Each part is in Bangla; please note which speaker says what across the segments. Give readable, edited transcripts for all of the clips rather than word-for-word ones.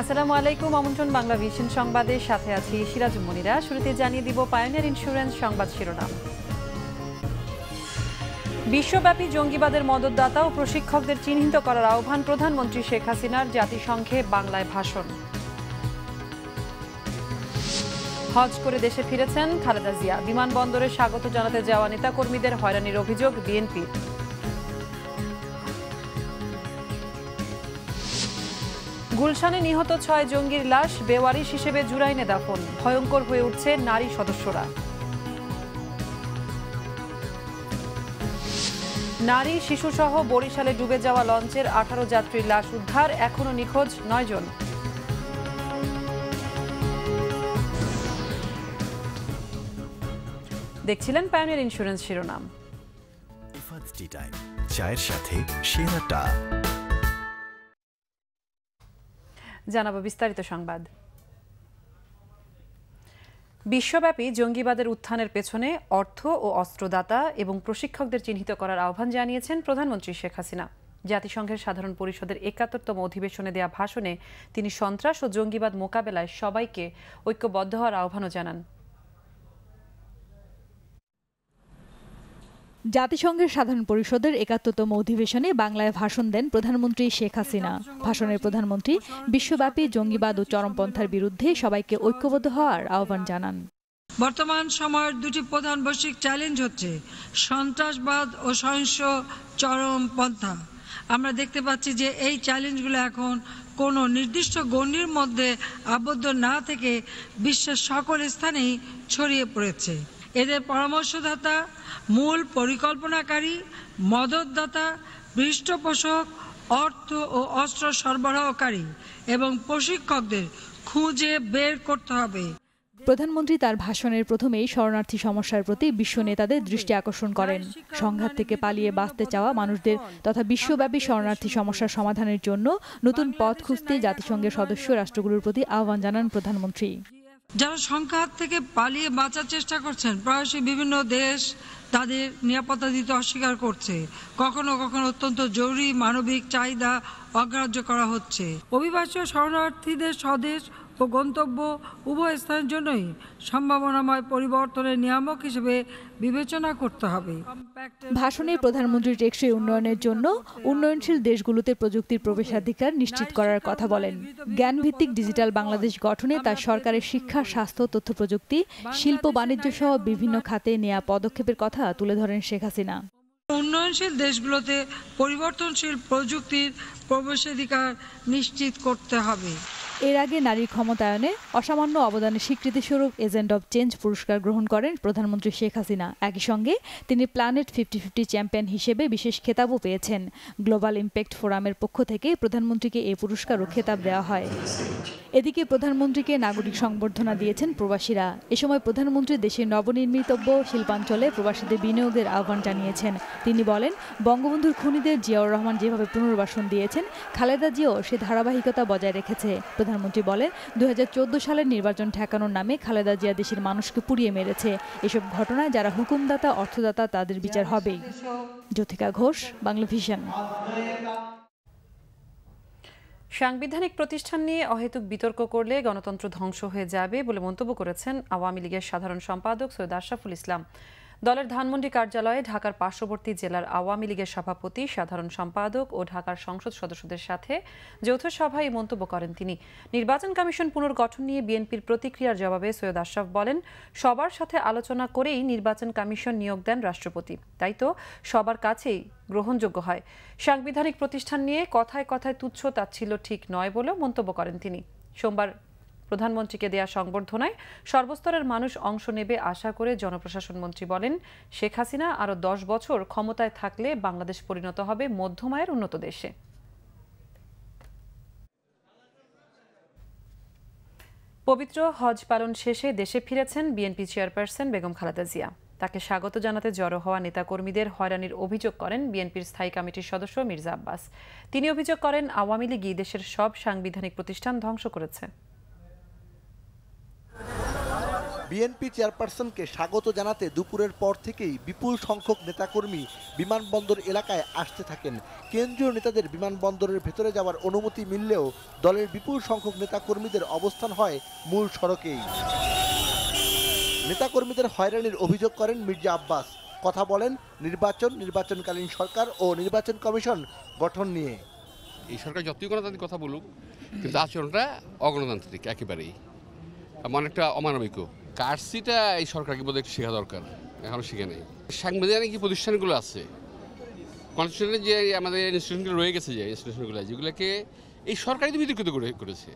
Speaker 1: আসসালামু আলাইকুম। আমন্ত্রণ বাংলা ভিশন সংবাদের সাথে আছি সিরাজুল মনিরা। শুরুতে জানিয়ে দিব পায়োনিয়ার ইন্স্যুরেন্স সংবাদ শিরোনাম। বিশ্বব্যাপী জঙ্গিবাদের মদতদাতা ও প্রশিক্ষকদের চিহ্নিত করার আহ্বান প্রধানমন্ত্রী শেখ হাসিনার। জাতিসংঘে বাংলায় ভাষণ। হজ করে দেশে ফিরেছেন খালেদা জিয়া। বিমানবন্দরে স্বাগত জানাতে যাওয়া নেতাকর্মীদের হয়রানির অভিযোগ বিএনপির। গুলশানে নিহত 6 জঙ্গির লাশ বেওয়ারিশ হিসেবে জুরাইনে দাফন। ভয়ঙ্কর হয়ে উঠছে নারী সদস্যরা। নারী শিশুসহ বরিশালে ডুবে যাওয়া লঞ্চের 18 যাত্রীর লাশ উদ্ধার, এখনো নিখোঁজ 9 জন। দেখছিলেন পায়োনিয়ার ইন্স্যুরেন্স শিরোনাম।
Speaker 2: চায়ের সাথে সেরাটা
Speaker 1: জানাবো বিস্তারিত সংবাদ। বিশ্বব্যাপী জঙ্গিবাদের উত্থানের পেছনে অর্থ ও অস্ত্রদাতা এবং প্রশিক্ষকদের চিহ্নিত করার আহ্বান জানিয়েছেন প্রধানমন্ত্রী শেখ হাসিনা। জাতিসংঘের সাধারণ পরিষদের ৭১তম অধিবেশনে দেয়া ভাষণে তিনি সন্ত্রাস ও জঙ্গিবাদ মোকাবেলায় সবাইকে ঐক্যবদ্ধ হওয়ার আহ্বানও জানান।
Speaker 3: জাতিসংঘের সাধারণ পরিষদের ৭১তম অধিবেশনে বাংলায় ভাষণ দেন প্রধানমন্ত্রী শেখ হাসিনা। ভাষণের প্রধানমন্ত্রী বিশ্বব্যাপী জঙ্গিবাদ ও চরমপন্থার বিরুদ্ধে সবাইকে ঐক্যবদ্ধ হওয়ার আহ্বান জানান।
Speaker 4: বর্তমান সময়ের দুটি প্রধান বৈশ্বিক চ্যালেঞ্জ হচ্ছে সন্ত্রাসবাদ ও সহিংস চরমপন্থা। আমরা দেখতে পাচ্ছি যে এই চ্যালেঞ্জগুলো এখন কোনো নির্দিষ্ট গণ্ডির মধ্যে আবদ্ধ না থেকে বিশ্বের সকল স্থানেই ছড়িয়ে পড়েছে। এদের পরামর্শদাতা, মূল পরিকল্পনাকারী, মদতদাতা, পৃষ্ঠপোষক, অর্থ ও অস্ত্র সরবরাহকারী এবং প্রশিক্ষকদের খুঁজে বের করতে হবে।
Speaker 3: প্রধানমন্ত্রী তার ভাষণের প্রথমেই শরণার্থী সমস্যার প্রতি বিশ্ব নেতাদের দৃষ্টি আকর্ষণ করেন। সংঘাত থেকে পালিয়ে বাঁচতে চাওয়া মানুষদের তথা বিশ্বব্যাপী শরণার্থী সমস্যার সমাধানের জন্য নতুন পথ খুঁজতে জাতিসংঘের সদস্য রাষ্ট্রগুলোর প্রতি আহ্বান জানান প্রধানমন্ত্রী।
Speaker 4: যারা সংঘাত থেকে পালিয়ে বাঁচার চেষ্টা করছেন, প্রায়শই বিভিন্ন দেশ তাদের নিরাপত্তা দিতে অস্বীকার করছে। কখনো কখনো অত্যন্ত জরুরি মানবিক চাহিদা অগ্রাহ্য করা হচ্ছে। অভিবাসী শরণার্থীদের স্বদেশ ও গন্তব্য উভয় স্থানের জন্যই সম্ভাবনাময় পরিবর্তনের নিয়ামক হিসেবে বিবেচনা করতে হবে।
Speaker 3: ভাষণে প্রধানমন্ত্রী টেকসই উন্নয়নের জন্য উন্নয়নশীল দেশগুলোতে প্রযুক্তির প্রবেশাধিকার নিশ্চিত করার কথা বলেন। জ্ঞানভিত্তিক ডিজিটাল বাংলাদেশ গঠনে তার সরকারের শিক্ষা, স্বাস্থ্য, তথ্য প্রযুক্তি, শিল্প, বাণিজ্য সহ বিভিন্ন খাতে নেওয়া পদক্ষেপের কথা তুলে ধরেন শেখ হাসিনা।
Speaker 4: উন্নয়নশীল দেশগুলোতে পরিবর্তনশীল প্রযুক্তির প্রবেশাধিকার নিশ্চিত করতে হবে।
Speaker 3: এর আগে নারীর ক্ষমতায়নে অসামান্য অবদানের স্বীকৃতিস্বরূপ এজেন্ট অব চেঞ্জ পুরস্কার গ্রহণ করেন প্রধানমন্ত্রী শেখ হাসিনা। একই সঙ্গে তিনি প্ল্যানেট 50-50 চ্যাম্পিয়ন হিসেবে বিশেষ খেতাবও পেয়েছেন। গ্লোবাল ইম্প্যাক্ট ফোরামের পক্ষ থেকে প্রধানমন্ত্রীকে এই পুরস্কার ও খেতাব দেওয়া হয়। এদিকে প্রধানমন্ত্রীকে নাগরিক সংবর্ধনা দিয়েছেন প্রবাসীরা। এ সময় প্রধানমন্ত্রী দেশের নবনির্মিতব্য শিল্পাঞ্চলে প্রবাসীদের বিনিয়োগের আহ্বান জানিয়েছেন। তিনি বলেন, বঙ্গবন্ধুর খুনিদের জিয়াউর রহমান যেভাবে পুনর্বাসন দিয়েছেন, খালেদা জিয়াও সে ধারাবাহিকতা বজায় রেখেছে। প্রধানমন্ত্রী বলেন, 2014 সালের নির্বাচন ঠেকানোর নামে খালেদা জিয়া দেশের মানুষকে পুড়িয়ে মেরেছে। এসব ঘটনায় যারা হুকুমদাতা, অর্থদাতা তাদের বিচার হবেই। জ্যোতিকা ঘোষ, বাংলা ভিশন।
Speaker 1: সাংবিধানিক প্রতিষ্ঠান নিয়ে অহেতুক বিতর্ক করলে গণতন্ত্র ধ্বংস হয়ে যাবে বলে মন্তব্য করেছেন আওয়ামী লীগের সাধারণ সম্পাদক সৈয়দ আশরাফুল ইসলাম। দলের ধানমন্ডি কার্যালয়ে ঢাকার পার্শ্ববর্তী জেলার আওয়ামী লীগের সভাপতি, সাধারণ সম্পাদক ও ঢাকার সংসদ সদস্যদের সাথে যৌথ সভায় এই মন্তব্য করেন তিনি। নির্বাচন কমিশন পুনর্গঠন নিয়ে বিএনপির প্রতিক্রিয়ার জবাবে সৈয়দ আশরাফ বলেন, সবার সাথে আলোচনা করেই নির্বাচন কমিশন নিয়োগ দেন রাষ্ট্রপতি, তাই তো সবার কাছেই গ্রহণযোগ্য হয়। সাংবিধানিক প্রতিষ্ঠান নিয়ে কথায় কথায় তুচ্ছ তাচ্ছিল্য ঠিক নয় বলেও মন্তব্য করেন তিনি। সোমবার প্রধানমন্ত্রীকে দেয়া সংবর্ধনায় সর্বস্তরের মানুষ অংশ নেবে আশা করে জনপ্রশাসন মন্ত্রী বলেন, শেখ হাসিনা আরও 10 বছর ক্ষমতায় থাকলে বাংলাদেশ পরিণত হবে মধ্যম আয়ের উন্নত দেশে। পবিত্র হজ পালন শেষে দেশে ফিরেছেন বিএনপি চেয়ারপারসন বেগম খালেদা জিয়া। তাকে স্বাগত জানাতে জড়ো হওয়া নেতাকর্মীদের হয়রানির অভিযোগ করেন বিএনপির স্থায়ী কমিটির সদস্য মির্জা আব্বাস। তিনি অভিযোগ করেন, আওয়ামী লীগই দেশের সব সাংবিধানিক প্রতিষ্ঠান ধ্বংস করেছে।
Speaker 5: বিএনপি চেয়ারপারসনকে স্বাগত জানাতে দুপুরের পর থেকেই বিপুল সংখ্যক নেতাকর্মী বিমানবন্দর এলাকায় আসতে থাকেন। কেন্দ্রীয় নেতাদের বিমানবন্দরের ভেতরে যাওয়ার অনুমতি মিললেও দলের বিপুল সংখ্যক নেতাকর্মীদের অবস্থান হয় মূল সড়কেই। নেতাকর্মীদের হয়রানির অভিযোগ করেন মির্জা আব্বাস। কথা বলেন নির্বাচনকালীন সরকার ও নির্বাচন কমিশন গঠন নিয়ে।
Speaker 6: এই সরকার যতই গণতান্ত্রিক কথা বলুক, কিন্তু আচরণটা অগণতান্ত্রিক একেবারেই, অনেকটা অমানবিক। কারসিটা এই সরকারকে বোধহয় একটু শেখা দরকার, এখনও শিখে নেই। সাংবিধানিক যে প্রতিষ্ঠানগুলো আছে, কনস্টিটিউশনের যে আমাদের ইনস্টিটিউশনগুলো রয়ে গেছে, যে ইনস্টিটিউশনগুলো যেগুলোকে এই সরকারই তো বিতর্কিত করেছে,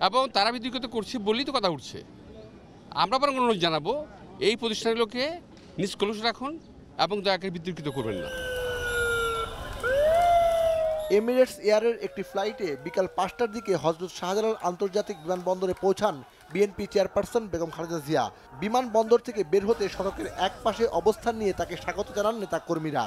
Speaker 6: এবং তারা বিতর্কিত করছে বলেই তো কথা উঠছে। আমরা বরং অনুরোধ জানাবো এই প্রতিষ্ঠানগুলোকে নিষ্কলুষ রাখুন এবং দয়া করে বিতর্কিত করবেন না।
Speaker 5: এমিরেটস এয়ারের একটি ফ্লাইটে বিকাল 5টার দিকে হযরত শাহজালাল আন্তর্জাতিক বিমানবন্দরে পৌঁছান বিএনপি চেয়ারপারসন বেগম খালেদা জিয়া। বিমানবন্দর থেকে বের হতে সড়কের এক পাশে অবস্থান নিয়ে তাকে স্বাগত জানান নেতাকর্মীরা।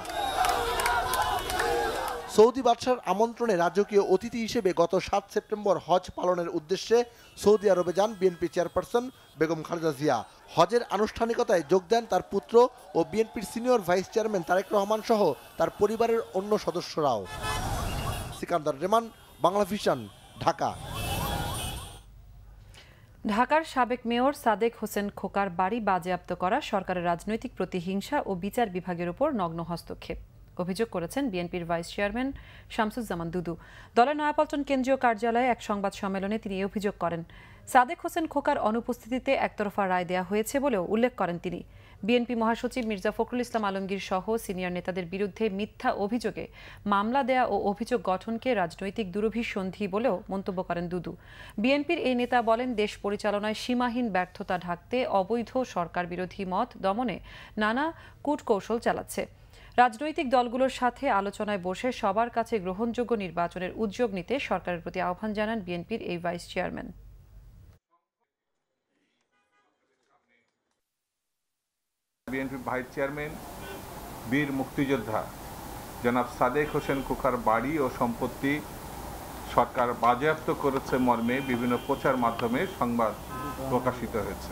Speaker 5: সৌদি বাদশার আমন্ত্রণে রাজকীয় অতিথি হিসেবে গত 7 সেপ্টেম্বর হজ পালনের উদ্দেশ্যে সৌদি আরবে যান বিএনপি চেয়ারপারসন বেগম খালেদা জিয়া। হজের আনুষ্ঠানিকতায় যোগ দেন তার পুত্র ও বিএনপির senior vice chairman Tarique Rahman সহ তার পরিবারের অন্য সদস্যরাও। সিকান্দার রেমান, বাংলা ভিশন, ঢাকা।
Speaker 1: ঢাকার সাবেক মেয়র সাদেক হোসেন খোকার বাড়ি বাজেয়াপ্ত করা সরকারের রাজনৈতিক প্রতিহিংসা ও বিচার বিভাগের উপর নগ্ন হস্তক্ষেপ অভিযোগ করেছেন বিএনপির ভাইস চেয়ারম্যান শামসুজ্জামান দুদু। দলের নয়াপল্টন কেন্দ্রীয় কার্যালয়ে এক সংবাদ সম্মেলনে তিনি এই অভিযোগ করেন। সাদেক হোসেন খোকার অনুপস্থিতিতে একতরফা রায় দেয়া হয়েছে বলেও উল্লেখ করেন তিনি। বিএনপি মহাসচিব মির্জা ফখরুল ইসলাম আলমগীর সহ সিনিয়র নেতাদের বিরুদ্ধে মিথ্যা অভিযোগে মামলা দেয়া ও অভিযোগ গঠনকে রাজনৈতিক দুরভিসন্ধি বলেও মন্তব্য করেন দুদু। বিএনপির এই নেতা বলেন, দেশ পরিচালনায় সীমাহীন ব্যর্থতা ঢাকতে অবৈধ সরকার বিরোধী মত দমনে নানা কূটকৌশল চালাচ্ছে। রাজনৈতিক দলগুলোর সাথে আলোচনায় বসে সবার কাছে গ্রহণযোগ্য নির্বাচনের উদ্যোগ নিতে সরকারের প্রতি আহ্বান জানান বিএনপির এই vice chairman.
Speaker 7: BNP vice chairman বীর মুক্তিযোদ্ধা জনাব সাদেক হোসেন খোকার বাড়ি ও সম্পত্তি সরকার বাজেয়াপ্ত করেছে মর্মে বিভিন্ন প্রচার মাধ্যমে সংবাদ প্রকাশিত হয়েছে।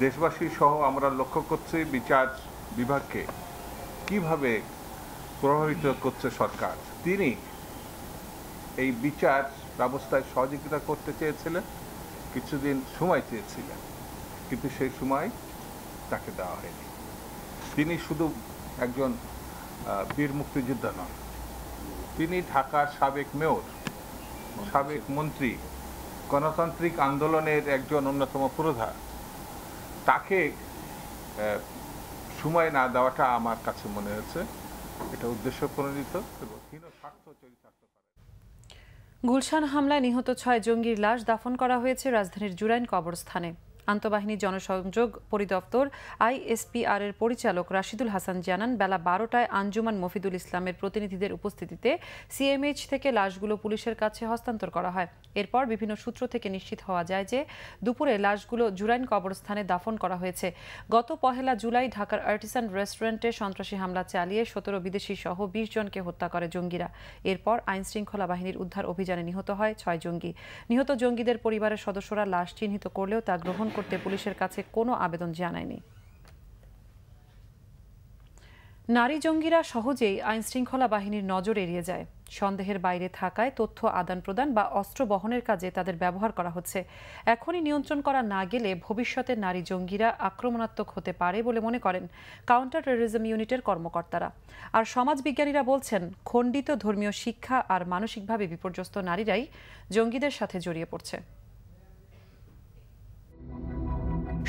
Speaker 7: দেশবাসী সহ আমরা লক্ষ্য করছি বিচার বিভাগকে কিভাবে প্রভাবিত করছে সরকার। তিনি এই বিচার ব্যবস্থায় সহযোগিতা করতে চেয়েছিলেন, কিছুদিন সময় চেয়েছিলেন, কিন্তু সেই সময় তাকে দেওয়া হয়নি। তিনি শুধু একজন বীর মুক্তিযোদ্ধা নন, তিনি ঢাকার সাবেক মেয়র, সাবেক মন্ত্রী, গণতান্ত্রিক আন্দোলনের একজন অন্যতম পুরোধা। তাকে সময় না দেওয়াটা আমার কাছে মনে হচ্ছে এটা উদ্দেশ্য প্রণোদিত এবং হীন স্বার্থ চরিতার্থ করে।
Speaker 1: গুলশান হামলায় নিহত 6 জঙ্গির লাশ দাফন করা হয়েছে রাজধানীর জুরাইন কবরস্থানে। আন্তঃবাহিনী জনসংযোগ পরিদপ্তর ISPR এর পরিচালক রাশিদুল হাসান জানান, বেলা 12টায় আঞ্জুমান মফিদুল ইসলামের প্রতিনিধিদের উপস্থিতিতে CMH থেকে লাশগুলো পুলিশের কাছে হস্তান্তর করা হয়। এরপর বিভিন্ন সূত্র থেকে নিশ্চিত হওয়া যায় যে দুপুরে লাশগুলো জুরাইন কবরস্থানে দাফন করা হয়েছে। গত 1 জুলাই ঢাকার আর্টিসান রেস্টুরেন্টে সন্ত্রাসী হামলা চালিয়ে 17 বিদেশি সহ 20 জনকে হত্যা করে জঙ্গিরা। এরপর আইনশৃঙ্খলা বাহিনীর উদ্ধার অভিযানে নিহত হয় 6 জঙ্গি। নিহত জঙ্গিদের পরিবারের সদস্যরা লাশ চিহ্নিত করলেও তা গ্রহণ করতে পুলিশের কাছে কোনো আবেদন জানায়নি। নারী জঙ্গিরা সহজেই আইনশৃঙ্খলা বাহিনীর নজর এড়িয়ে যায়। সন্দেহের বাইরে থাকায় তথ্য আদান প্রদান বা অস্ত্র বহনের কাজে তাদের ব্যবহার করা হচ্ছে। এখনই নিয়ন্ত্রণ করা না গেলে ভবিষ্যতে নারী জঙ্গিরা আক্রমণাত্মক হতে পারে বলে মনে করেন কাউন্টার টেররিজম ইউনিটের কর্মকর্তারা। আর সমাজবিজ্ঞানীরা বলছেন, খণ্ডিত ধর্মীয় শিক্ষা আর মানসিকভাবে বিপর্যস্ত নারীরাই জঙ্গিদের সাথে জড়িয়ে পড়ছে।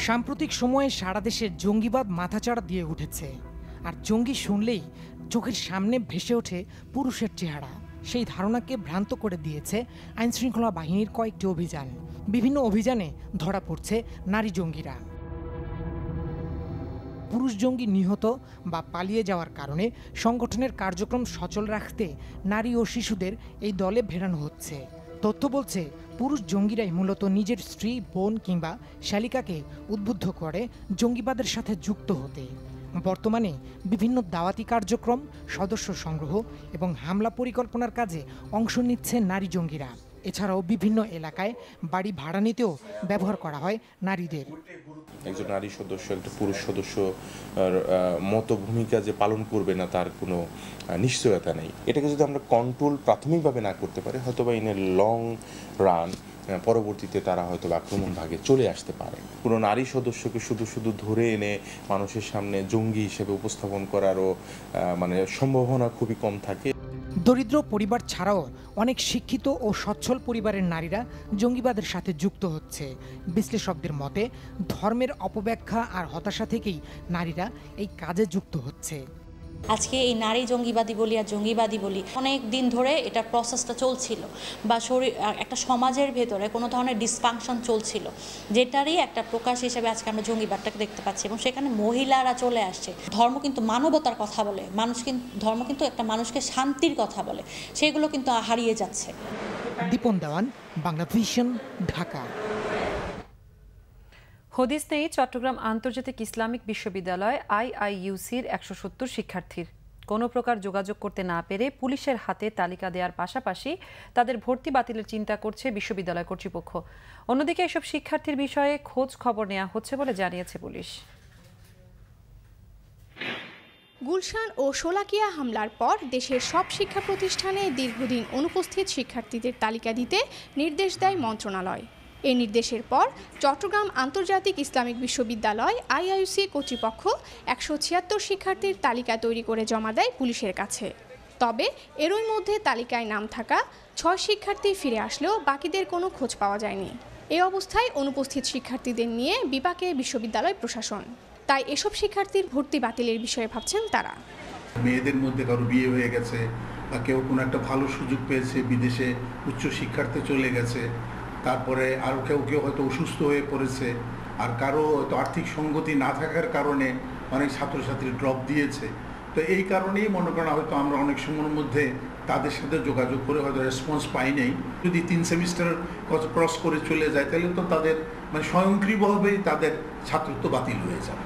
Speaker 8: সাম্প্রতিক সময়ে সারা দেশে জঙ্গিবাদ মাথাচাড়া দিয়ে উঠেছে। আর জঙ্গি শুনলেই চোখের সামনে ভেসে ওঠে পুরুষের চেহারা। সেই ধারণাকে ভ্রান্ত করে দিয়েছে আইনশৃঙ্খলা বাহিনীর কয়েকটি অভিযান। বিভিন্ন অভিযানে ধরা পড়ছে নারী জঙ্গিরা। পুরুষ জঙ্গি নিহত বা পালিয়ে যাওয়ার কারণে সংগঠনের কার্যক্রম সচল রাখতে নারী ও শিশুদের এই দলে ভেড়ানো হচ্ছে। তথ্য বলছে, পুরুষ জঙ্গিরাই মূলত নিজের স্ত্রী, বোন কিংবা শালিকাকে উদ্বুদ্ধ করে জঙ্গিবাদের সাথে যুক্ত হতে। বর্তমানে বিভিন্ন দাওয়াতি কার্যক্রম, সদস্য সংগ্রহ এবং হামলা পরিকল্পনার কাজে অংশ নিচ্ছে নারী জঙ্গিরা। এছাড়াও বিভিন্ন এলাকায় বাড়ি ভাড়া নিতেও ব্যবহার করা হয় নারীদের।
Speaker 9: একজন নারী সদস্য একটা পুরুষ সদস্য মতো ভূমিকা যে পালন করবে না তার কোনো নিশ্চয়তা নেই। এটাকে যদি আমরা কন্ট্রোল প্রাথমিকভাবে না করতে পারি, হয়তো বা ইন এ লং রান পরবর্তীতে তারা হয়তো আক্রমণ ভাগে চলে আসতে পারে। কোনো নারী সদস্যকে শুধু ধরে এনে মানুষের সামনে জঙ্গি হিসেবে উপস্থাপন করারও সম্ভাবনা খুবই কম থাকে।
Speaker 8: দরিদ্র পরিবার ছাড়াও অনেক শিক্ষিত ও সচ্ছল পরিবারের নারীরা জঙ্গিবাদের সাথে যুক্ত হচ্ছে। বিশ্লেষকদের মতে ধর্মের অপব্যাখ্যা আর হতাশা থেকেই নারীরা এই কাজে যুক্ত হচ্ছে।
Speaker 10: আজকে এই নারী জঙ্গিবাদী বলি আর জঙ্গিবাদী বলি, অনেক দিন ধরে এটা প্রসেসটা চলছিল বা একটা সমাজের ভেতরে কোনো ধরনের ডিসফাংশন চলছিল, যেটারই একটা প্রকাশ হিসেবে আজকে আমরা জঙ্গিবাদটাকে দেখতে পাচ্ছি। এবং সেখানে মহিলারা চলে আসছে। ধর্ম কিন্তু মানবতার কথা বলে, ধর্ম কিন্তু একটা মানুষকে শান্তির কথা বলে, সেগুলো কিন্তু হারিয়ে যাচ্ছে।
Speaker 8: দীপন দেওয়ান, বাংলা ভিশন, ঢাকা।
Speaker 1: হদিস নেই চট্টগ্রাম আন্তর্জাতিক ইসলামিক বিশ্ববিদ্যালয় IIUCর 170 শিক্ষার্থীর। কোনো প্রকার যোগাযোগ করতে না পেরে পুলিশের হাতে তালিকা দেওয়ার পাশাপাশি তাদের ভর্তি বাতিলের চিন্তা করছে বিশ্ববিদ্যালয় কর্তৃপক্ষ। অন্যদিকে এসব শিক্ষার্থীর বিষয়ে খোঁজ খবর নেওয়া হচ্ছে বলে জানিয়েছে পুলিশ।
Speaker 11: গুলশান ও শোলাকিয়া হামলার পর দেশের সব শিক্ষা প্রতিষ্ঠানে দীর্ঘদিন অনুপস্থিত শিক্ষার্থীদের তালিকা দিতে নির্দেশ দেয় মন্ত্রণালয়। এই নির্দেশের পর চট্টগ্রাম আন্তর্জাতিক ইসলামিক বিশ্ববিদ্যালয় IIUC কর্তৃপক্ষ 176 শিক্ষার্থীর তালিকা তৈরি করে জমা দেয় পুলিশের কাছে। তবে এরই মধ্যে তালিকায় নাম থাকা 6 শিক্ষার্থী ফিরে আসলেও বাকিদের কোনো খোঁজ পাওয়া যায়নি। এই অবস্থায় অনুপস্থিত শিক্ষার্থীদের নিয়ে বিপাকে বিশ্ববিদ্যালয় প্রশাসন। তাই এসব শিক্ষার্থীর ভর্তি বাতিলের বিষয়ে ভাবছেন তারা।
Speaker 12: মেয়েদের মধ্যে কারো বিয়ে হয়ে গেছে বা কেউ কোনো একটা ভালো সুযোগ পেয়েছে, বিদেশে উচ্চ শিক্ষার্থে চলে গেছে, তারপরে আরও কেউ হয়তো অসুস্থ হয়ে পড়েছে, আর কারো হয়তো আর্থিক সঙ্গতি না থাকার কারণে অনেক ছাত্রছাত্রী ড্রপ দিয়েছে। তো এই কারণেই মনে করেন হয়তো আমরা অনেক সময়ের মধ্যে তাদের সাথে যোগাযোগ করে হয়তো রেসপন্স পাই নাই। যদি 3 সেমিস্টার ক্রস করে চলে যায় তাহলে তো তাদের স্বয়ংক্রিয়ভাবেই তাদের ছাত্রত্ব বাতিল হয়ে যাবে।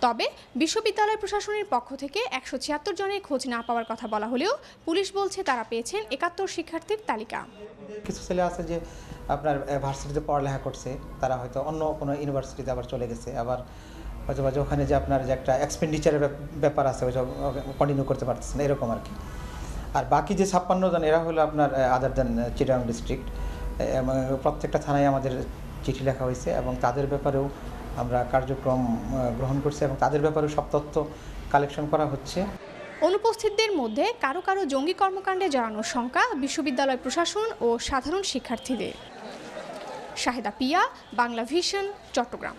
Speaker 11: তবে বিশ্ববিদ্যালয় প্রশাসনের পক্ষ থেকে 176 জনের খোঁজ না পাওয়ার কথা বলা হলেও পুলিশ বলছে তারা পেয়েছেন 71 শিক্ষার্থীর তালিকা।
Speaker 13: কিছু ছেলে আছে যে আপনার ভার্সিটিতে পড়ালেখা করছে, তারা হয়তো অন্য কোনো ইউনিভার্সিটিতে আবার চলে গেছে, আবার হয়তো বা ওখানে যে আপনার যে একটা এক্সপেন্ডিচারের ব্যাপার আছে ওইসব কন্টিনিউ করতে পারতেছে না, এরকম আর কি। আর বাকি যে 56 জন এরা হলো আপনার আদার দেন চিটাগাং ডিস্ট্রিক্ট। প্রত্যেকটা থানায় আমাদের চিঠি লেখা হয়েছে এবং তাদের ব্যাপারেও আমরা কার্যক্রম গ্রহণ করছি এবং তাদের ব্যাপারে সব তথ্য কালেকশন করা হচ্ছে।
Speaker 11: অনুপস্থিতদের মধ্যে কারো কারো জঙ্গি কর্মকাণ্ডে জড়ানোর শঙ্কা বিশ্ববিদ্যালয় প্রশাসন ও সাধারণ শিক্ষার্থীদের। শাহেদা পিয়া, বাংলা ভিশন, চট্টগ্রাম।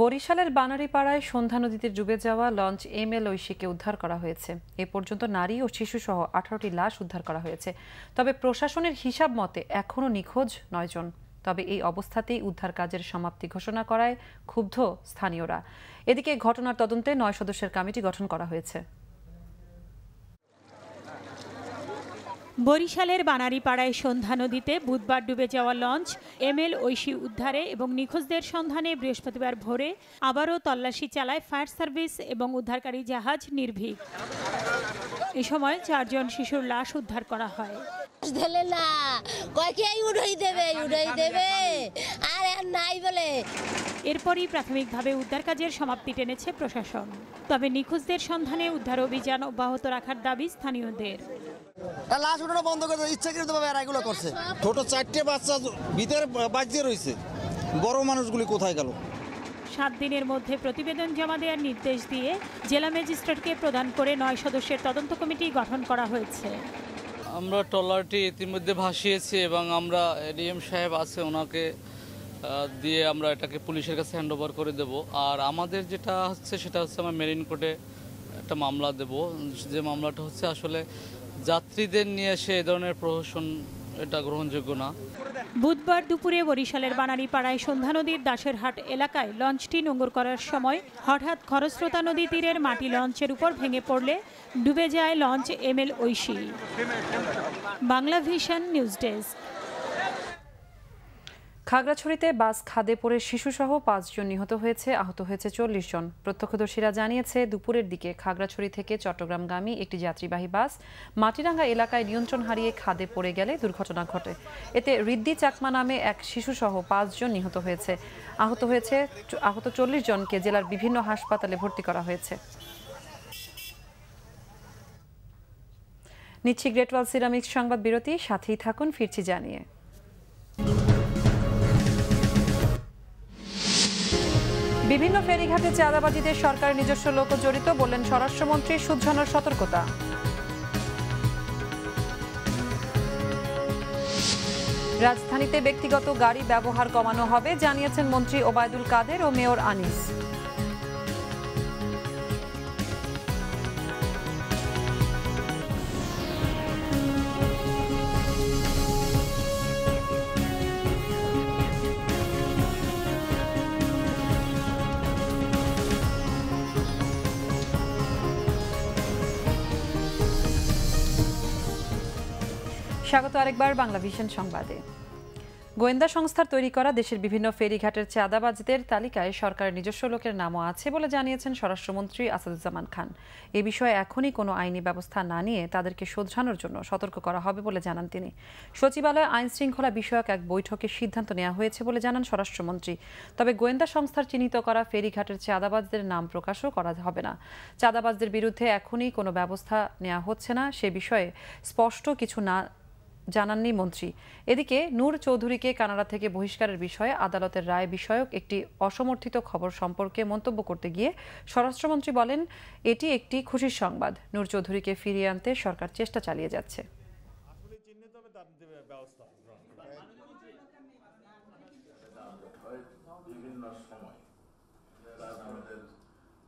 Speaker 1: বরিশালের বানারীপাড়ায় সন্ধ্যা নদীতে ডুবে যাওয়া লঞ্চ ML ঐশীকে উদ্ধার করা হয়েছে। এ পর্যন্ত নারী ও শিশুসহ 18টি লাশ উদ্ধার করা হয়েছে। তবে প্রশাসনের হিসাব মতে এখনও নিখোঁজ 9 জন। তবে এই অবস্থাতেই উদ্ধার কাজের সমাপ্তি ঘোষণা করায় ক্ষুব্ধ স্থানীয়রা। এদিকে ঘটনার তদন্তে 9 সদস্যের কমিটি গঠন করা হয়েছে।
Speaker 14: বরিশালের বানারীপাড়ায় সন্ধ্যা নদীতে বুধবার ডুবে যাওয়া লঞ্চ ML ঐশী উদ্ধারে এবং নিখোঁজদের সন্ধানে বৃহস্পতিবার ভোরে আবারও তল্লাশি চালায় ফায়ার সার্ভিস এবং উদ্ধারকারী জাহাজ নির্ভীক। এ সময় 4 জন শিশুর লাশ উদ্ধার করা হয়। এরপরই প্রাথমিকভাবে উদ্ধার কাজের সমাপ্তি টেনেছে প্রশাসন। তবে নিখোঁজদের সন্ধানে উদ্ধার অভিযান অব্যাহত রাখার দাবি স্থানীয়দের।
Speaker 15: লাশ উঠানো বন্ধ করে ইচ্ছাকৃতভাবে এগুলো করছে। ছোট 4টে বাচ্চা ভিতরে বাঁচিয়ে রয়েছে, বড় মানুষগুলি কোথায় গেল?
Speaker 14: 7 দিনের মধ্যে প্রতিবেদন জমা দেওয়ার নির্দেশ দিয়ে জেলা ম্যাজিস্ট্রেটকে প্রদান করে 9 সদস্যের তদন্ত কমিটি গঠন করা হয়েছে।
Speaker 16: আমরা ট্রলারটি ইতিমধ্যে ভাসিয়েছি এবং আমরা ডিএম সাহেব আছে ওনাকে দিয়ে আমরা এটাকে পুলিশের কাছে হ্যান্ড ওভার করে দেব। আর আমাদের যেটা হচ্ছে সেটা হচ্ছে আমরা মেরিন কোর্টে একটা মামলা দেব, যে মামলাটা হচ্ছে আসলে যাত্রীদের নিয়ে এসে এ ধরনের প্রহসন এটা গ্রহণযোগ্য না।
Speaker 14: বুধবার দুপুরে বরিশালের বানারীপাড়ায় সন্ধ্যা নদীর দাসেরহাট এলাকায় লঞ্চটি নোঙর করার সময় হঠাৎ খরস্রোতা নদী তীরের মাটি লঞ্চের উপর ভেঙে পড়লে ডুবে যায় launch ML Oishi. Bangla vision news desk.
Speaker 1: খাগড়াছড়িতে বাস খাদে পড়ে শিশুসহ 5 জন নিহত হয়েছে, আহত হয়েছে 40 জন। প্রত্যক্ষদর্শীরা জানিয়েছে, দুপুরের দিকে খাগড়াছড়ি থেকে চট্টগ্রামগামী একটি যাত্রীবাহী বাস মাটিরাঙ্গা এলাকায় নিয়ন্ত্রণ হারিয়ে খাদে পড়ে গেলে দুর্ঘটনা ঘটে। এতে ঋদ্ধি চাকমা নামে এক শিশুসহ 5 জন নিহত হয়েছে। আহত 40 জনকে জেলার বিভিন্ন হাসপাতালে ভর্তি করা হয়েছে। নিচ্ছি গ্রেট ওয়াল সিরামিক্স সংবাদ বিরতি, সাথেই থাকুন, ফিরছি জানিয়ে। বিভিন্ন ফেরিঘাটে চাঁদাবাজিতে সরকারের নিজস্ব লোক জড়িত, বললেন স্বরাষ্ট্রমন্ত্রী, শুধরানোর সতর্কতা। রাজধানীতে ব্যক্তিগত গাড়ি ব্যবহার কমানো হবে, জানিয়েছেন মন্ত্রী ওবায়দুল কাদের ও মেয়র আনিস। স্বাগত আরেকবার বাংলা ভিশন সংবাদে। গোয়েন্দা সংস্থার তৈরি করা দেশের বিভিন্ন ফেরিঘাটের চাঁদাবাজদের তালিকায় সরকারের নিজস্ব লোকের নামও আছে বলে জানিয়েছেন স্বরাষ্ট্রমন্ত্রী আসাদুজ্জামান খান। এ বিষয়ে এখনই কোনো আইনি ব্যবস্থা না নিয়ে তাদেরকে শোধরানোর জন্য সতর্ক করা হবে বলে জানান তিনি। সচিবালয়ে আইন শৃঙ্খলা বিষয়ক এক বৈঠকে সিদ্ধান্ত নেওয়া হয়েছে বলে জানান স্বরাষ্ট্রমন্ত্রী। তবে গোয়েন্দা সংস্থার চিহ্নিত করা ফেরিঘাটের চাঁদাবাজদের নাম প্রকাশও করা হবে না। চাঁদাবাজদের বিরুদ্ধে এখনই কোনো ব্যবস্থা নেওয়া হচ্ছে না, সে বিষয়ে স্পষ্ট কিছু না জানাননি মন্ত্রী। এদিকে নূর চৌধুরীকে কানাডা থেকে বহিষ্কারের বিষয়ে আদালতের রায় বিষয়ক একটি অসমর্থিত খবর সম্পর্কে মন্তব্য করতে গিয়ে স্বরাষ্ট্রমন্ত্রী বলেন, এটি একটি খুশির সংবাদ। নূর চৌধুরীকে ফিরিয়ে আনতে সরকার চেষ্টা চালিয়ে যাচ্ছে।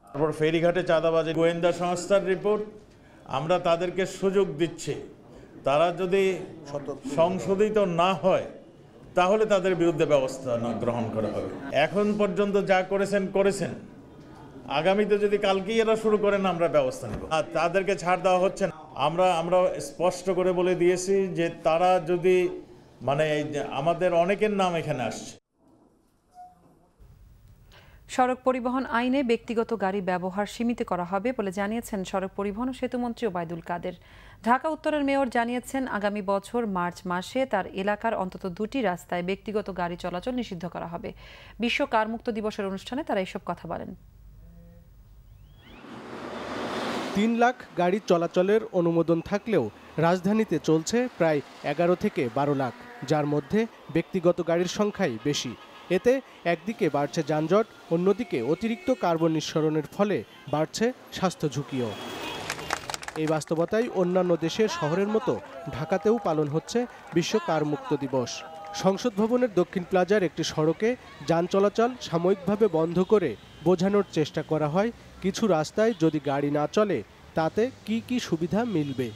Speaker 17: তারপর ফেরিঘাটে চাঁদাবাজি গোয়েন্দা সংস্থার রিপোর্ট, আমরা তাদেরকে সুযোগ দিচ্ছি, তারা যদি সংশোধিত না হয় তাহলে তাদের বিরুদ্ধে ব্যবস্থা গ্রহণ করা হবে। এখন পর্যন্ত যা করেছেন, আগামীতে যদি কালকেই এরা শুরু করেন আমরা ব্যবস্থা নেব। আর তাদেরকে ছাড় দেওয়া হচ্ছে না। আমরা স্পষ্ট করে বলে দিয়েছি যে তারা যদি আমাদের অনেকের নাম এখানে আসছে।
Speaker 1: সড়ক পরিবহন আইনে ব্যক্তিগত গাড়ি ব্যবহার সীমিত করা হবে বলে জানিয়েছেন সড়ক পরিবহন ও সেতুমন্ত্রী ওবায়দুল কাদের। ঢাকা উত্তরের মেয়র জানিয়েছেন, আগামী বছর মার্চ মাসে তার এলাকার অন্তত 2টি রাস্তায় ব্যক্তিগত গাড়ি চলাচল নিষিদ্ধ করা হবে। বিশ্ব কারমুক্ত দিবসের অনুষ্ঠানে তারা এসব কথা বলেন।
Speaker 18: 3 লাখ গাড়ি চলাচলের অনুমোদন থাকলেও রাজধানীতে চলছে প্রায় 11 থেকে 12 লাখ, যার মধ্যে ব্যক্তিগত গাড়ির সংখ্যাই বেশি। এতে একদিকে বাড়ছে যানজট, অন্যদিকে অতিরিক্ত কার্বন নিঃসরণের ফলে বাড়ছে স্বাস্থ্য ঝুঁকিও। এই বাস্তবতায় অন্যান্য দেশের শহরের মতো ঢাকাতেও পালন হচ্ছে বিশ্ব কারমুক্ত দিবস। সংসদ ভবনের দক্ষিণ প্লাজার একটি সড়কে যান চলাচল সাময়িকভাবে বন্ধ করে বোঝানোর চেষ্টা করা হয় কিছু রাস্তায় যদি গাড়ি না চলে তাতে কি কি সুবিধা মিলবে।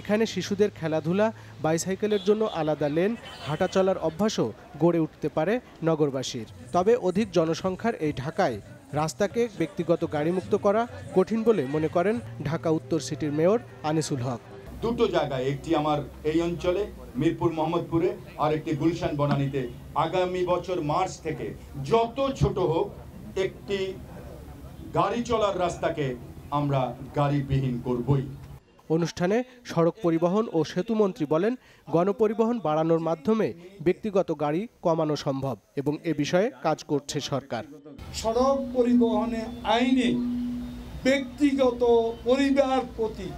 Speaker 18: এখানে শিশুদের খেলাধুলা, বাইসাইকেলের জন্য আলাদা লেন, হাঁটা চলার অভ্যাসও গড়ে উঠতে পারে নগরবাসীর। তবে অধিক জনসংখ্যার এই ঢাকায় রাস্তাকে ব্যক্তিগত গাড়িমুক্ত করা কঠিন বলে মনে করেন ঢাকা উত্তর সিটির মেয়র আনিসুল হক।
Speaker 19: দুটো জায়গায়, একটি আমার এই অঞ্চলে মিরপুর মোহাম্মদপুরে আর একটি গুলশান বনানীতে, আগামী বছর মার্চ থেকে যত ছোট হোক একটি গাড়ি চলার রাস্তাকে আমরা গাড়িবিহীন করবই।
Speaker 18: অনুষ্ঠানে সড়ক পরিবহন ও সেতুমন্ত্রী বলেন, গণপরিবহন বাড়ানোর মাধ্যমে ব্যক্তিগত গাড়ি কমানো সম্ভব এবং এ বিষয়ে কাজ করছে সরকার।
Speaker 20: সড়ক পরিবহনে আইনে ব্যক্তিগত পরিবার প্রতি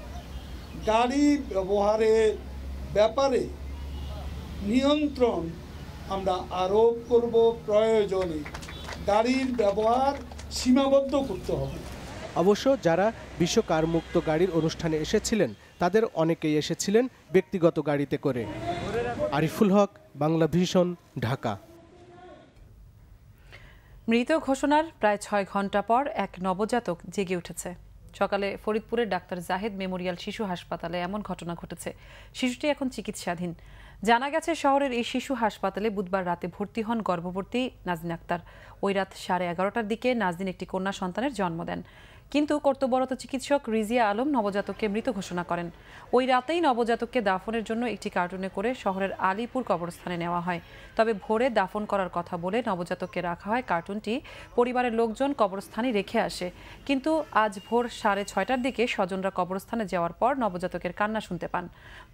Speaker 20: গাড়ি ব্যবহারের ব্যাপারে নিয়ন্ত্রণ আমরা আরোপ করব। প্রয়োজনে গাড়ির ব্যবহার সীমাবদ্ধ করতে হবে।
Speaker 18: অবশ্য যারা বিশ্ব কারমুক্ত গাড়ির অনুষ্ঠানে এসেছিলেন তাদের অনেকেই এসেছিলেন ব্যক্তিগত গাড়িতে করে। আরিফুল হক, বাংলা ভিশন, ঢাকা।
Speaker 1: মৃত ঘোষণার প্রায় 6 ঘন্টা পর এক নবজাতক জেগে উঠেছে। সকালে ফরিদপুরের ডাক্তার জাহেদ মেমোরিয়াল শিশু হাসপাতালে এমন ঘটনা ঘটেছে। শিশুটি এখন চিকিৎসাধীন। জানা গেছে, শহরের এই শিশু হাসপাতালে বুধবার রাতে ভর্তি হন গর্ভবতী নাজনীন আক্তার। ওই রাত 11:30টার দিকে নাজনীন একটি কন্যা সন্তানের জন্ম দেন। কিন্তু কর্তব্যরত চিকিৎসক রিজিয়া আলম নবজাতককে মৃত ঘোষণা করেন। ওই রাতেই নবজাতককে দাফনের জন্য একটি কার্টুনে করে শহরের আলীপুর কবরস্থানে নেওয়া হয়। তবে ভোরে দাফন করার কথা বলে নবজাতককে রাখা হয়। কার্টুনটি পরিবারের লোকজন কবরস্থানে রেখে আসে, কিন্তু আজ ভোর 6:30টার দিকে স্বজনরা কবরস্থানে যাওয়ার পর নবজাতকের কান্না শুনতে পান।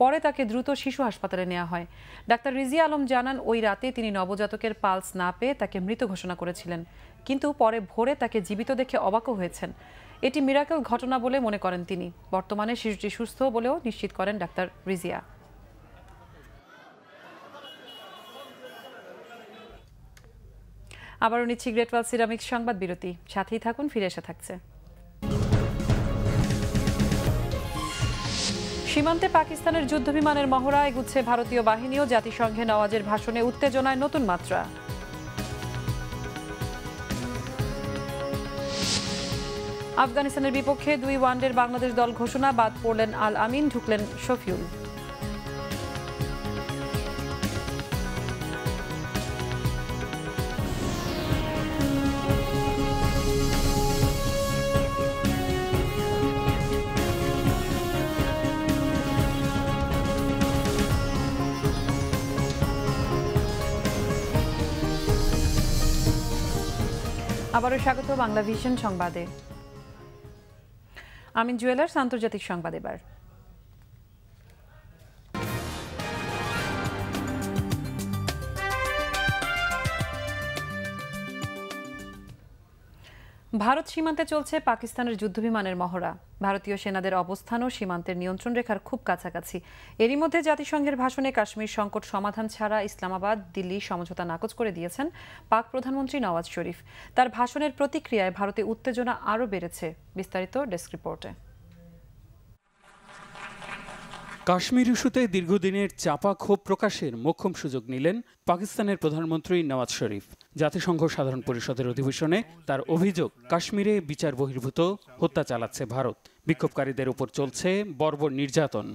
Speaker 1: পরে তাকে দ্রুত শিশু হাসপাতালে নেওয়া হয়। ডাক্তার রিজিয়া আলম জানান, ওই রাতে তিনি নবজাতকের পালস না পেয়ে তাকে মৃত ঘোষণা করেছিলেন, কিন্তু পরে ভোরে তাকে জীবিত দেখে অবাকও হয়েছেন। এটি মিরাকেল ঘটনা বলে মনে করেন তিনি। বর্তমানে শিশুটি সুস্থ বলেও নিশ্চিত করেন ডাক্তার রিজিয়া। আবারও নিচ্ছি গ্রেট ওয়াল সিরামিক্স সংবাদ বিরতি। সাথেই থাকুন, ফিরে এসে থাকছে। সীমান্তে পাকিস্তানের যুদ্ধবিমানের মহড়া এগুচ্ছে ভারতীয় বাহিনীও। জাতিসংঘে নওয়াজের ভাষণে উত্তেজনায় নতুন মাত্রা। আফগানিস্তানের বিপক্ষে 2 ওয়ানডের বাংলাদেশ দল ঘোষণা। বাদ পড়লেন আল আমিন, ঢুকলেন শফিউল। আবারও স্বাগত বাংলা ভিশন সংবাদে। আমিন জুয়েলার্স আন্তর্জাতিক সংবাদ। এবার ভারত সীমান্তে চলছে পাকিস্তানের যুদ্ধবিমানের মহড়া। ভারতীয় সেনাদের অবস্থানও সীমান্তের নিয়ন্ত্রণ রেখার খুব কাছাকাছি। এরই মধ্যে জাতিসংঘের ভাষণে কাশ্মীর সংকট সমাধান ছাড়া ইসলামাবাদ দিল্লি সমঝোতা নাকচ করে দিয়েছেন পাক প্রধানমন্ত্রী নওয়াজ শরীফ। তার ভাষণের প্রতিক্রিয়ায় ভারতে উত্তেজনা আরও বেড়েছে। বিস্তারিত ডেস্ক রিপোর্টে।
Speaker 21: কাশ্মীর ইস্যুতে দীর্ঘদিনের চাপা ক্ষোভ প্রকাশের মোক্ষম সুযোগ নিলেন পাকিস্তানের প্রধানমন্ত্রী নওয়াজ শরীফ। জাতিসংঘ সাধারণ পরিষদের অধিবেশনে তার অভিযোগ, কাশ্মীরে বিচার বহির্ভূত হত্যা চালাচ্ছে ভারত। বিক্ষোভকারীদের উপর চলছে বর্বর নির্যাতন।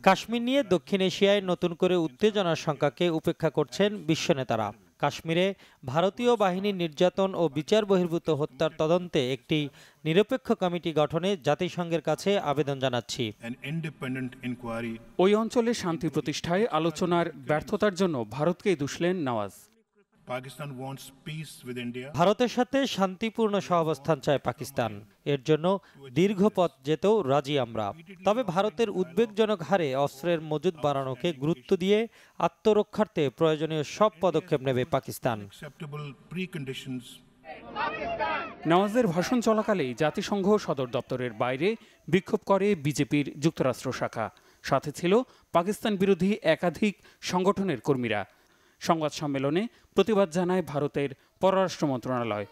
Speaker 22: কাশ্মীর নিয়ে দক্ষিণ এশিয়ায় নতুন করে উত্তেজনার শঙ্কাকে উপেক্ষা করছেন বিশ্ব নেতারা। কাশ্মীরে ভারতীয় বাহিনীর নির্যাতন ও বিচার বহির্ভূত হত্যার তদন্তে একটি নিরপেক্ষ কমিটি গঠনে জাতিসংঘের কাছে আবেদন জানাচ্ছি।
Speaker 21: ওই অঞ্চলে শান্তি প্রতিষ্ঠায় আলোচনার ব্যর্থতার জন্য ভারতকেই দুষলেন নওয়াজ।
Speaker 22: ভারতের সাথে শান্তিপূর্ণ সহাবস্থান চায় পাকিস্তান। এর জন্য দীর্ঘ পথ যেতেও রাজি আমরা। তবে ভারতের উদ্বেগজনক হারে অস্ত্রের মজুদ বাড়ানোকে গুরুত্ব দিয়ে আত্মরক্ষার্থে প্রয়োজনীয় সব পদক্ষেপ নেবে পাকিস্তান।
Speaker 21: নওয়াজের ভাষণ চলাকালেই জাতিসংঘ সদর দপ্তরের বাইরে বিক্ষোভ করে বিজেপির যুক্তরাষ্ট্র শাখা। সাথে ছিল পাকিস্তান বিরোধী একাধিক সংগঠনের কর্মীরা। সংবাদ সম্মেলনে প্রতিবাদ জানায় ভারতের পররাষ্ট্র মন্ত্রণালয়।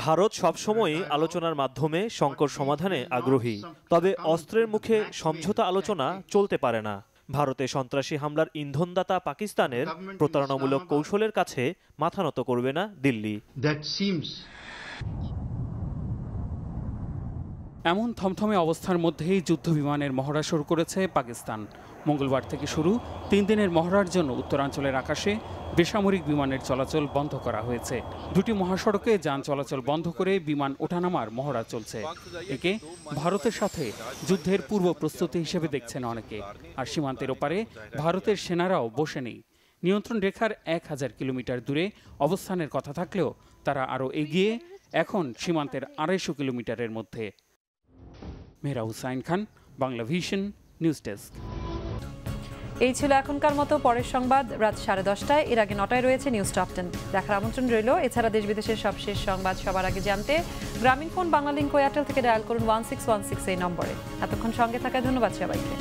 Speaker 23: ভারত সবসময়ই আলোচনার মাধ্যমে সংকট সমাধানে আগ্রহী, তবে অস্ত্রের মুখে সমঝোতা আলোচনা চলতে পারে না। ভারতে সন্ত্রাসী হামলার ইন্ধনদাতা পাকিস্তানের প্রতারণামূলক কৌশলের কাছে মাথা নত করবে না দিল্লি।
Speaker 21: এমন থমথমে অবস্থার মধ্যেই যুদ্ধবিমানের মহড়া শুরু করেছে পাকিস্তান। মঙ্গলবার থেকে শুরু 3 দিনের মহড়ার জন্য উত্তরাঞ্চলের আকাশে বেসামরিক বিমানের চলাচল বন্ধ করা হয়েছে। 2টি মহাসড়কে যান চলাচল বন্ধ করে বিমান ওঠানামার মহড়া চলছে। একে ভারতের সাথে যুদ্ধের পূর্ব প্রস্তুতি হিসেবে দেখছেন অনেকে। আর সীমান্তের ওপারে ভারতের সেনারাও বসে নেই। নিয়ন্ত্রণ রেখার 1000 কিলোমিটার দূরে অবস্থানের কথা থাকলেও তারা আরও এগিয়ে এখন সীমান্তের 250 কিলোমিটারের মধ্যে। Mehra Hussain Khan, Bangla vision, news desk.
Speaker 1: এই ছিল এখনকার মতো। পরের সংবাদ রাত 10:30টায়। এর আগে 9টায় রয়েছে নিউজ টপ 10। দেখার আমন্ত্রণ রইল। এছাড়া দেশ বিদেশের সবশেষ সংবাদ সবার আগে জানতে গ্রামীণ ফোন, বাংলা লিংক ও এয়ারটেল থেকে ডায়াল করুন 1616 এই নম্বরে। এতক্ষণ সঙ্গে থাকায় ধন্যবাদ সবাইকে।